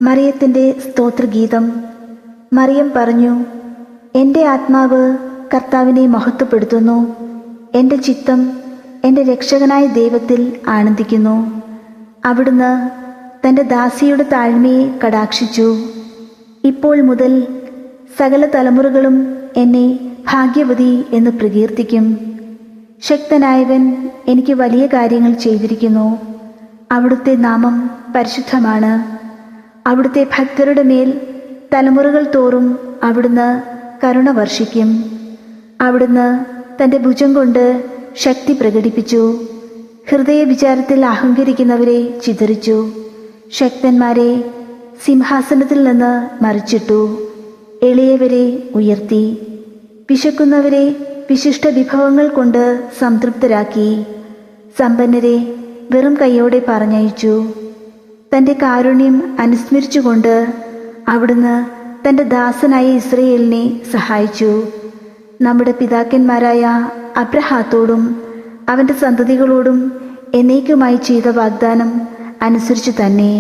മറിയത്തിൻ്റെ സ്തോത്രഗീതം. മറിയം പറഞ്ഞു, എൻ്റെ ആത്മാവ് കർത്താവിനെ മഹത്വപ്പെടുത്തുന്നു. എൻ്റെ ചിത്തം എൻ്റെ രക്ഷകനായ ദൈവത്തിൽ ആനന്ദിക്കുന്നു. അവിടുന്ന് തൻ്റെ ദാസിയുടെ താഴ്മയെ കടാക്ഷിച്ചു. ഇപ്പോൾ മുതൽ സകല തലമുറകളും എന്നെ ഭാഗ്യവതി എന്ന് പ്രകീർത്തിക്കും. ശക്തനായവൻ എനിക്ക് വലിയ കാര്യങ്ങൾ ചെയ്തിരിക്കുന്നു. അവിടുത്തെ നാമം പരിശുദ്ധമാണ്. അവിടുത്തെ ഭക്തരുടെ മേൽ തലമുറകൾ തോറും അവിടുന്ന് കരുണ വർഷിക്കും. അവിടുന്ന് തൻ്റെ ഭുജം കൊണ്ട് ശക്തി പ്രകടിപ്പിച്ചു. ഹൃദയവിചാരത്തിൽ അഹങ്കരിക്കുന്നവരെ ചിതറിച്ചു. ശക്തന്മാരെ സിംഹാസനത്തിൽ നിന്ന് മറിച്ചിട്ടു. എളിയവരെ ഉയർത്തി. വിശക്കുന്നവരെ വിശിഷ്ട വിഭവങ്ങൾ കൊണ്ട് സംതൃപ്തരാക്കി. സമ്പന്നരെ വെറും കൈയോടെ പറഞ്ഞയച്ചു. തൻ്റെ കാരുണ്യം അനുസ്മരിച്ചുകൊണ്ട് അവിടുന്ന് തൻ്റെ ദാസനായ ഇസ്രയേലിനെ സഹായിച്ചു. നമ്മുടെ പിതാക്കന്മാരായ അബ്രഹാത്തോടും അവൻ്റെ സന്തതികളോടും എന്നേക്കുമായി ചെയ്ത വാഗ്ദാനം അനുസരിച്ചു തന്നെ.